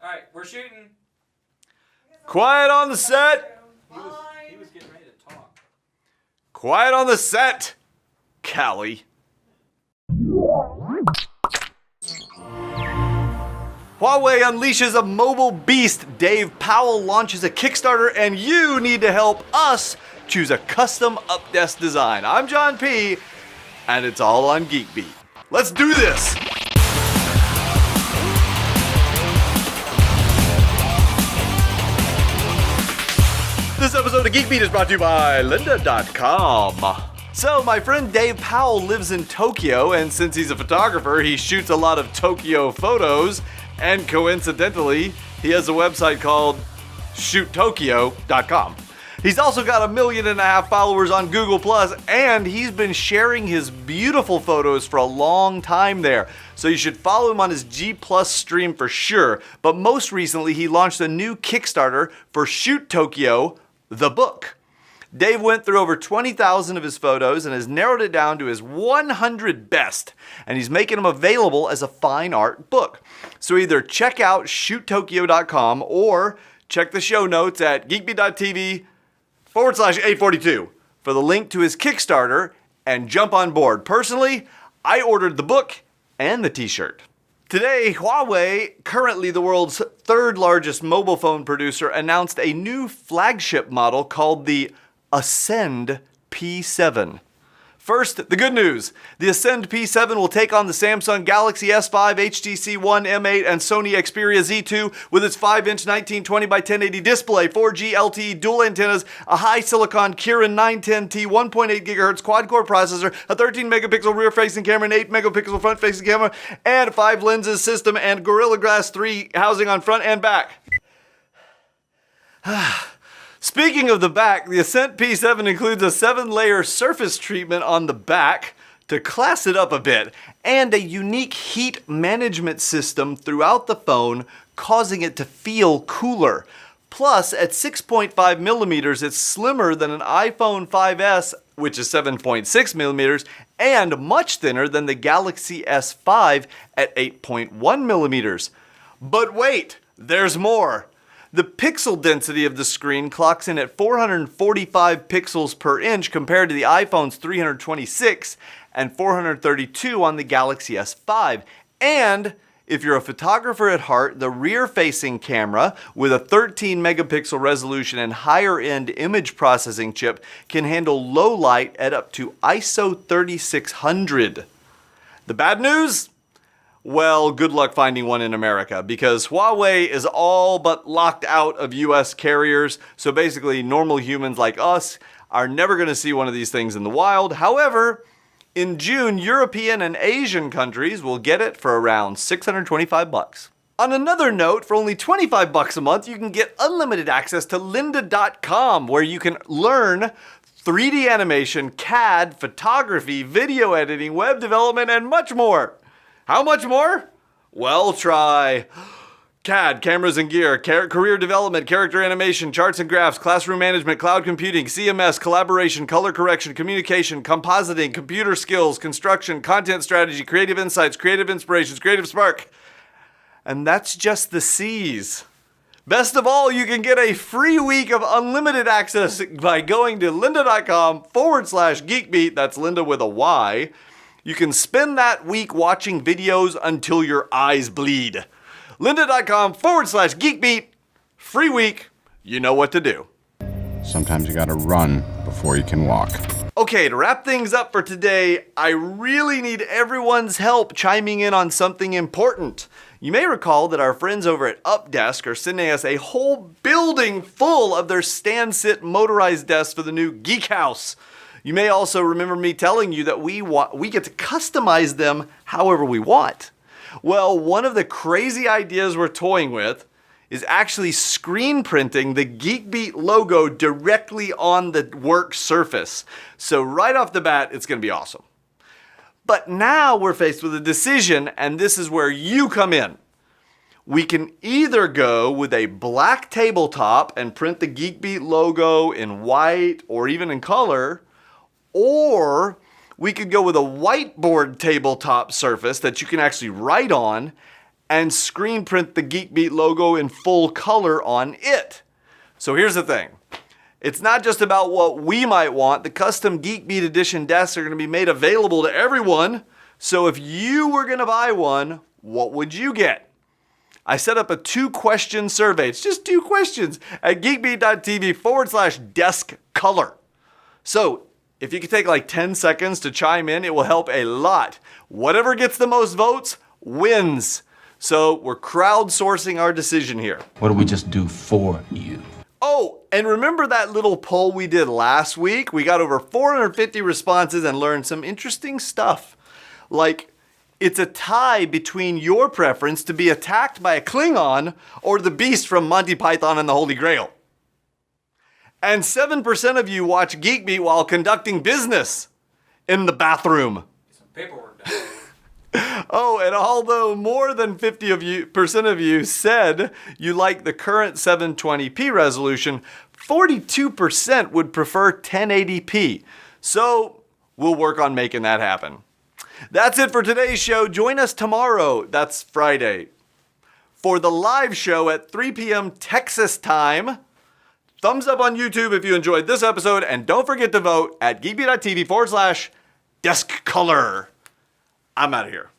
Alright, we're shooting. Quiet on the set. He was getting ready to talk. Quiet on the set, Callie. Huawei unleashes a mobile beast. Dave Powell launches a Kickstarter, and you need to help us choose a custom up-desk design. I'm John P., and it's all on Geek Beat. Let's do this! This episode of Geek Beat is brought to you by lynda.com. So, my friend Dave Powell lives in Tokyo, and since he's a photographer, he shoots a lot of Tokyo photos, and coincidentally, he has a website called shoottokyo.com. He's also got 1.5 million followers on Google+, and he's been sharing his beautiful photos for a long time there. So you should follow him on his G+ stream for sure. But most recently, he launched a new Kickstarter for Shoot Tokyo, the book. Dave went through over 20,000 of his photos and has narrowed it down to his 100 best, and he's making them available as a fine art book. So either check out shoottokyo.com or check the show notes at geekbeat.tv/842 for the link to his Kickstarter and jump on board. Personally, I ordered the book and the t-shirt. Today, Huawei, currently the world's third largest mobile phone producer, announced a new flagship model called the Ascend P7. First, the good news. The Ascend P7 will take on the Samsung Galaxy S5, HTC One M8, and Sony Xperia Z2 with its 5-inch 1920 by 1080 display, 4G LTE dual antennas, a high silicon Kirin 910T 1.8 GHz quad-core processor, a 13-megapixel rear-facing camera, an 8-megapixel front-facing camera, and 5 lenses system and Gorilla Glass 3 housing on front and back. Speaking of the back, the Ascend P7 includes a 7-layer surface treatment on the back to class it up a bit, and a unique heat management system throughout the phone, causing it to feel cooler. Plus, at 6.5 millimeters, it's slimmer than an iPhone 5S, which is 7.6 millimeters, and much thinner than the Galaxy S5 at 8.1 millimeters. But wait, there's more. The pixel density of the screen clocks in at 445 pixels per inch compared to the iPhone's 326 and 432 on the Galaxy S5. And if you're a photographer at heart, the rear-facing camera with a 13-megapixel resolution and higher-end image processing chip can handle low light at up to ISO 3600. The bad news? Well, good luck finding one in America, because Huawei is all but locked out of US carriers, so basically normal humans like us are never going to see one of these things in the wild. However, in June, European and Asian countries will get it for around $625. On another note, for only $25 a month, you can get unlimited access to lynda.com, where you can learn 3D animation, CAD, photography, video editing, web development, and much more. How much more? Well, try CAD, cameras and gear, career development, character animation, charts and graphs, classroom management, cloud computing, CMS, collaboration, color correction, communication, compositing, computer skills, construction, content strategy, creative insights, creative inspirations, creative spark. And that's just the C's. Best of all, you can get a free week of unlimited access by going to lynda.com/geekbeat. That's Lynda with a Y. You can spend that week watching videos until your eyes bleed. lynda.com/geekbeat. Free week. You know what to do. Sometimes you gotta run before you can walk. Okay, to wrap things up for today, I really need everyone's help chiming in on something important. You may recall that our friends over at Updesk are sending us a whole building full of their stand-sit motorized desks for the new Geek House. You may also remember me telling you that we get to customize them however we want. Well, one of the crazy ideas we're toying with is actually screen printing the GeekBeat logo directly on the work surface. So right off the bat, it's going to be awesome. But now we're faced with a decision, and this is where you come in. We can either go with a black tabletop and print the GeekBeat logo in white or even in color, or we could go with a whiteboard tabletop surface that you can actually write on and screen print the GeekBeat logo in full color on it. So here's the thing. It's not just about what we might want. The custom GeekBeat edition desks are going to be made available to everyone. So if you were going to buy one, what would you get? I set up a 2-question survey. It's just 2 questions at geekbeat.tv/desk color. So if you could take like 10 seconds to chime in, it will help a lot. Whatever gets the most votes wins. So we're crowdsourcing our decision here. What do we just do for you? Oh, and remember that little poll we did last week? We got over 450 responses and learned some interesting stuff. Like, it's a tie between your preference to be attacked by a Klingon or the beast from Monty Python and the Holy Grail. And 7% of you watch Geek Beat while conducting business in the bathroom. Some paperwork done. Oh, and although more than 50% of you said you like the current 720p resolution, 42% would prefer 1080p. So we'll work on making that happen. That's it for today's show. Join us tomorrow, that's Friday, for the live show at 3 p.m. Texas time. Thumbs up on YouTube if you enjoyed this episode, and don't forget to vote at geekbeat.tv/desk color. I'm out of here.